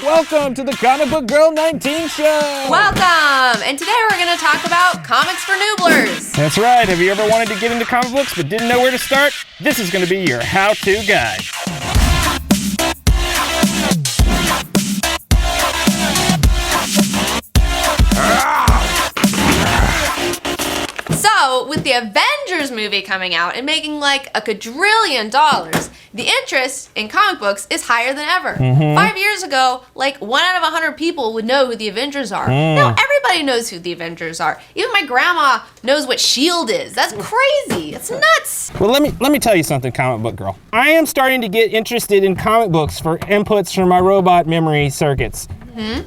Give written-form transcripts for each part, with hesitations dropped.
Welcome to the Comic Book Girl 19 show! Welcome! And today we're going to talk about comics for Nooblers. That's right. Have you ever wanted to get into comic books but didn't know where to start? This is going to be your how-to guide. So, with the Avengers movie coming out and making like $1 quadrillion, the interest in comic books is higher than ever. 5 years ago, like 1 out of 100 people would know who the Avengers are. Now everybody knows who the Avengers are. Even my grandma knows what S.H.I.E.L.D. is. That's crazy. It's nuts. Well, let me tell you something, comic book girl. I am starting to get interested in comic books for inputs from my robot memory circuits.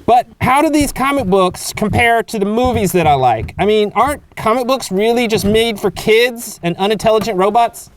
But how do these comic books compare to the movies that I like? I mean, aren't comic books really just made for kids and unintelligent robots?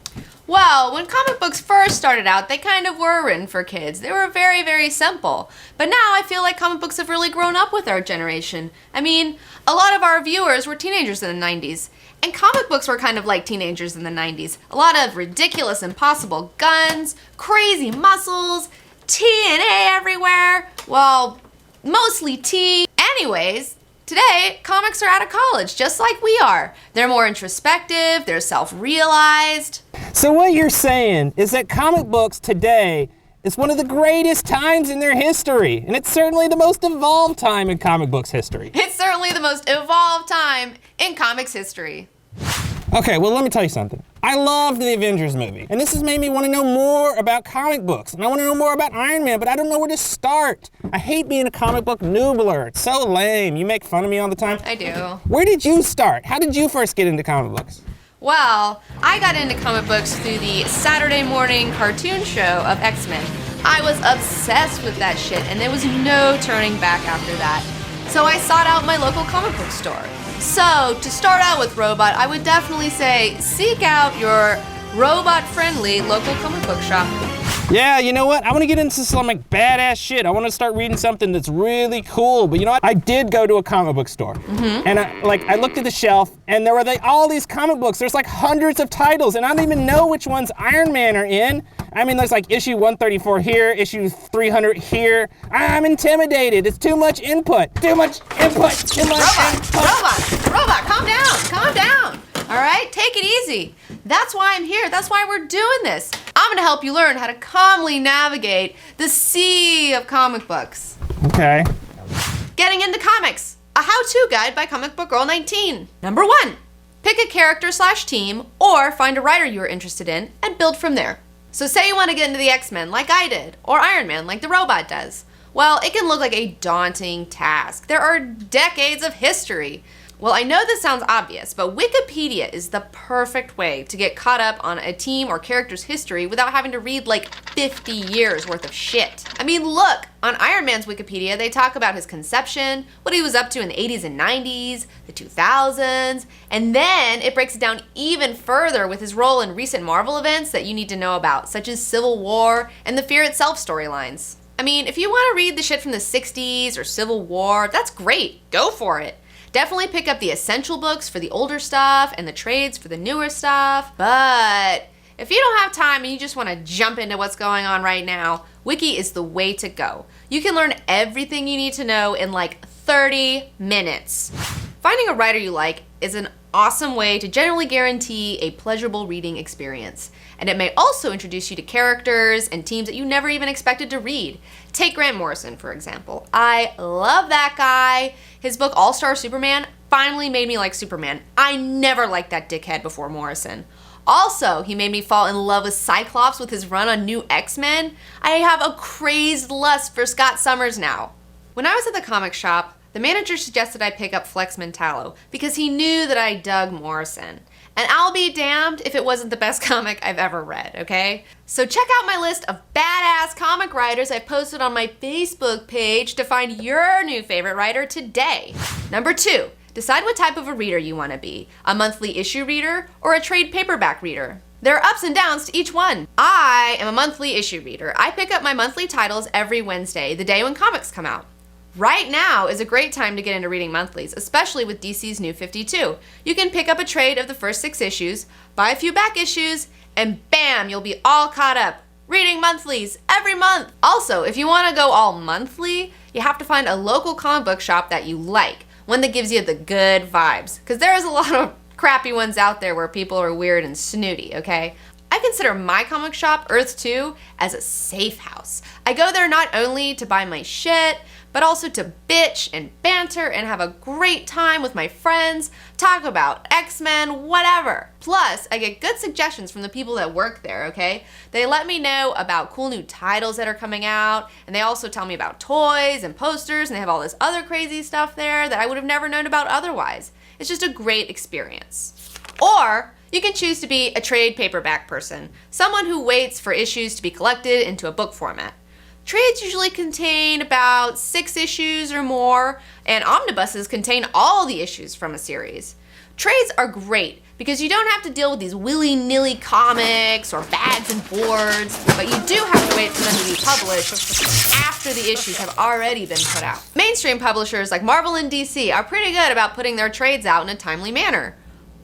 Well, when comic books first started out, they kind of were written for kids. They were very, very simple. But now I feel like comic books have really grown up with our generation. I mean, a lot of our viewers were teenagers in the 90s. And comic books were kind of like teenagers in the 90s. A lot of ridiculous, impossible guns, crazy muscles, TNA everywhere. Well, mostly T. Anyways, today, comics are out of college, just like we are. They're more introspective, they're self-realized. So what you're saying is that comic books today is one of the greatest times in their history, and it's certainly the most evolved time in comic books history. It's certainly the most evolved time in comics history. Okay, well, let me tell you something. I loved the Avengers movie, and this has made me want to know more about comic books, and I want to know more about Iron Man, but I don't know where to start. I hate being a comic book noobler. It's so lame. You make fun of me all the time. I do. Where did you start? How did you first get into comic books? Well, I got into comic books through the Saturday morning cartoon show of X-Men. I was obsessed with that shit, and there was no turning back after that. So I sought out my local comic book store. So, to start out with Robot, I would definitely say seek out your robot-friendly local comic book shop. Yeah, you know what? I want to get into some like badass shit. I want to start reading something that's really cool. But you know what? I did go to a comic book store, and I looked at the shelf, and there were all these comic books. There's like hundreds of titles, and I don't even know which ones Iron Man are in. I mean, there's like issue 134 here, issue 300 here. I'm intimidated. It's too much input. Too much input. Too much input. Robot, calm down. Calm down. All right, take it easy. That's why I'm here. That's why we're doing this. I'm gonna help you learn how to calmly navigate the sea of comic books. Okay. Getting into comics, a how-to guide by Comic Book Girl 19. Number 1, pick a character/team or find a writer you are interested in and build from there. So say you want to get into the X-Men like I did, or Iron Man like the robot does. Well, it can look like a daunting task. There are decades of history. Well, I know this sounds obvious, but Wikipedia is the perfect way to get caught up on a team or character's history without having to read like 50 years worth of shit. I mean, look, on Iron Man's Wikipedia, they talk about his conception, what he was up to in the 80s and 90s, the 2000s, and then it breaks it down even further with his role in recent Marvel events that you need to know about, such as Civil War and the Fear Itself storylines. I mean, if you want to read the shit from the 60s or Civil War, that's great. Go for it. Definitely pick up the essential books for the older stuff and the trades for the newer stuff. But if you don't have time and you just want to jump into what's going on right now, Wiki is the way to go. You can learn everything you need to know in like 30 minutes. Finding a writer you like is an awesome way to generally guarantee a pleasurable reading experience. And it may also introduce you to characters and teams that you never even expected to read. Take Grant Morrison, for example. I love that guy. His book, All-Star Superman, finally made me like Superman. I never liked that dickhead before Morrison. Also, he made me fall in love with Cyclops with his run on New X-Men. I have a crazed lust for Scott Summers now. When I was at the comic shop, the manager suggested I pick up Flex Mentallo because he knew that I dug Morrison. And I'll be damned if it wasn't the best comic I've ever read, okay? So check out my list of badass comic writers I've posted on my Facebook page to find your new favorite writer today. Number 2, decide what type of a reader you want to be. A monthly issue reader or a trade paperback reader. There are ups and downs to each one. I am a monthly issue reader. I pick up my monthly titles every Wednesday, the day when comics come out. Right now is a great time to get into reading monthlies, especially with DC's New 52. You can pick up a trade of the first 6 issues, buy a few back issues, and bam, you'll be all caught up. reading monthlies every month. Also, if you want to go all monthly, you have to find a local comic book shop that you like, one that gives you the good vibes, because there is a lot of crappy ones out there where people are weird and snooty, okay? I consider my comic shop, Earth 2, as a safe house. I go there not only to buy my shit, but also to bitch and banter and have a great time with my friends, talk about X-Men, whatever. Plus, I get good suggestions from the people that work there, okay? They let me know about cool new titles that are coming out, and they also tell me about toys and posters, and they have all this other crazy stuff there that I would have never known about otherwise. It's just a great experience. Or you can choose to be a trade paperback person, someone who waits for issues to be collected into a book format. Trades usually contain about 6 issues or more, and omnibuses contain all the issues from a series. Trades are great because you don't have to deal with these willy-nilly comics or bags and boards, but you do have to wait for them to be published after the issues have already been put out. Mainstream publishers like Marvel and DC are pretty good about putting their trades out in a timely manner.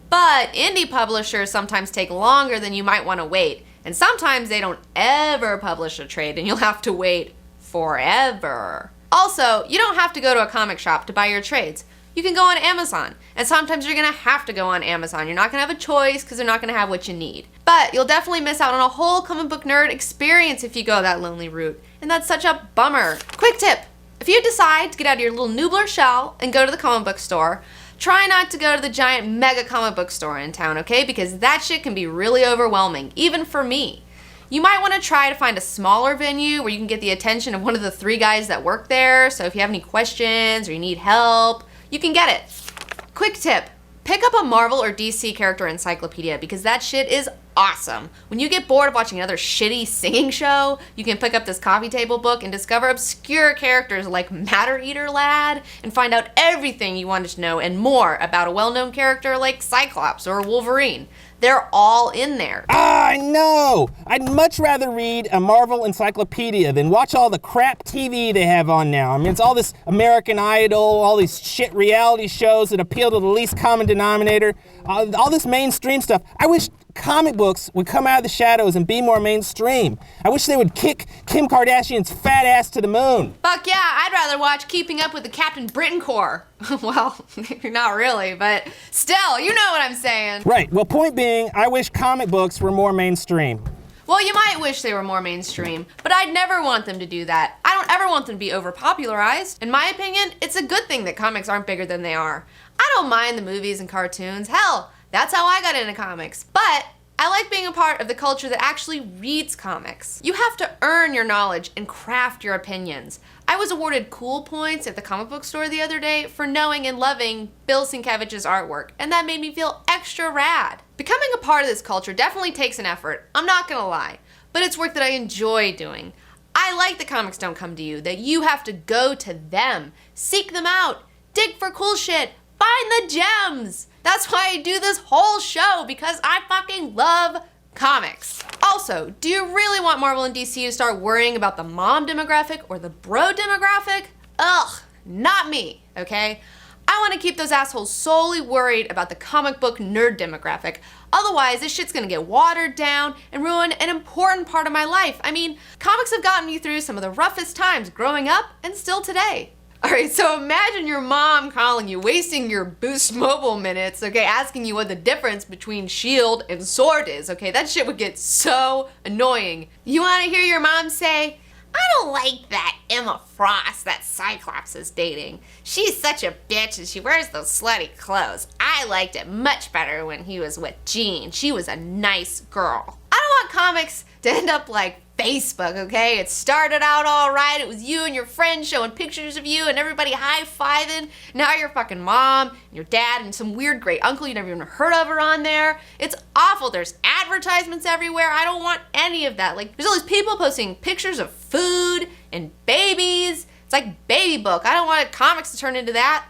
But indie publishers sometimes take longer than you might want to wait, and sometimes they don't ever publish a trade and you'll have to wait forever. Also, you don't have to go to a comic shop to buy your trades. You can go on Amazon, and sometimes you're gonna have to go on Amazon. You're not gonna have a choice because they're not gonna have what you need. But you'll definitely miss out on a whole comic book nerd experience if you go that lonely route, and that's such a bummer. Quick tip, if you decide to get out of your little Noobler shell and go to the comic book store, try not to go to the giant mega comic book store in town, okay? Because that shit can be really overwhelming, even for me. You might want to try to find a smaller venue where you can get the attention of one of the 3 guys that work there, so if you have any questions or you need help, you can get it. Quick tip, pick up a Marvel or DC character encyclopedia because that shit is awesome. When you get bored of watching another shitty singing show, you can pick up this coffee table book and discover obscure characters like Matter Eater Lad and find out everything you wanted to know and more about a well-known character like Cyclops or Wolverine. They're all in there. I know! I'd much rather read a Marvel encyclopedia than watch all the crap TV they have on now. I mean, it's all this American Idol, all these shit reality shows that appeal to the least common denominator, all this mainstream stuff. I wish comic books would come out of the shadows and be more mainstream. I wish they would kick Kim Kardashian's fat ass to the moon. Fuck yeah, I'd rather watch Keeping Up with the Captain Britain Corps. Well, not really, but still, you know what I'm saying. Right, well, point being, I wish comic books were more mainstream. Well, you might wish they were more mainstream, but I'd never want them to do that. I don't ever want them to be overpopularized. In my opinion, it's a good thing that comics aren't bigger than they are. I don't mind the movies and cartoons. Hell, that's how I got into comics. But I like being a part of the culture that actually reads comics. You have to earn your knowledge and craft your opinions. I was awarded cool points at the comic book store the other day for knowing and loving Bill Sienkiewicz's artwork, and that made me feel extra rad. Becoming a part of this culture definitely takes an effort, I'm not gonna lie, but it's work that I enjoy doing. I like that comics don't come to you, that you have to go to them, seek them out, dig for cool shit, find the gems. That's why I do this whole show, because I fucking love comics. Also, do you really want Marvel and DC to start worrying about the mom demographic or the bro demographic? Ugh, not me, okay? I want to keep those assholes solely worried about the comic book nerd demographic. Otherwise, this shit's gonna get watered down and ruin an important part of my life. I mean, comics have gotten me through some of the roughest times growing up and still today. Alright, so imagine your mom calling you, wasting your Boost Mobile minutes, okay, asking you what the difference between shield and sword is, okay? That shit would get so annoying. You wanna hear your mom say, I don't like that Emma Frost that Cyclops is dating. She's such a bitch and she wears those slutty clothes. I liked it much better when he was with Jean. She was a nice girl. I don't want comics to end up like Facebook, okay? It started out all right. It was you and your friends showing pictures of you and everybody high-fiving. Now your fucking mom and your dad and some weird great uncle you never even heard of are on there. It's awful. There's advertisements everywhere. I don't want any of that. Like, there's all these people posting pictures of food and babies. It's like baby book. I don't want comics to turn into that.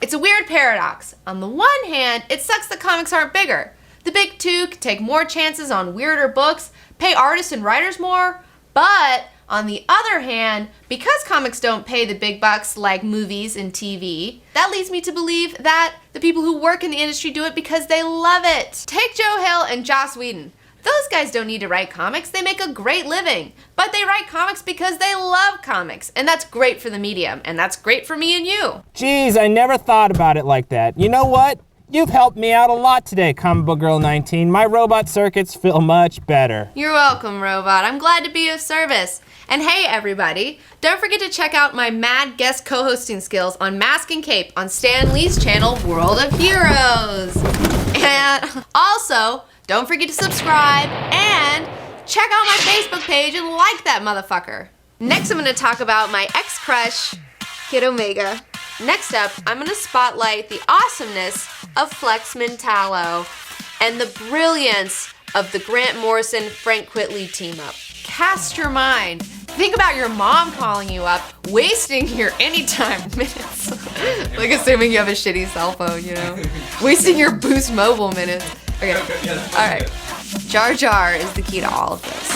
It's a weird paradox. On the one hand, it sucks that comics aren't bigger. The big two can take more chances on weirder books, pay artists and writers more, but on the other hand, because comics don't pay the big bucks like movies and TV, that leads me to believe that the people who work in the industry do it because they love it. Take Joe Hill and Joss Whedon. Those guys don't need to write comics. They make a great living. But they write comics because they love comics. And that's great for the medium. And that's great for me and you. Geez, I never thought about it like that. You know what? You've helped me out a lot today, Comic Book Girl 19. My robot circuits feel much better. You're welcome, Robot. I'm glad to be of service. And hey, everybody, don't forget to check out my mad guest co-hosting skills on Mask and Cape on Stan Lee's channel, World of Heroes. And also, don't forget to subscribe and check out my Facebook page and like that motherfucker. Next, I'm going to talk about my ex-crush, Kid Omega. Next up, I'm going to spotlight the awesomeness of Flex Mentallo and the brilliance of the Grant Morrison-Frank Quitely team-up. Cast your mind. Think about your mom calling you up, wasting your anytime minutes. Like assuming you have a shitty cell phone, you know? Wasting your Boost Mobile minutes. Okay, all right. Jar Jar is the key to all of this.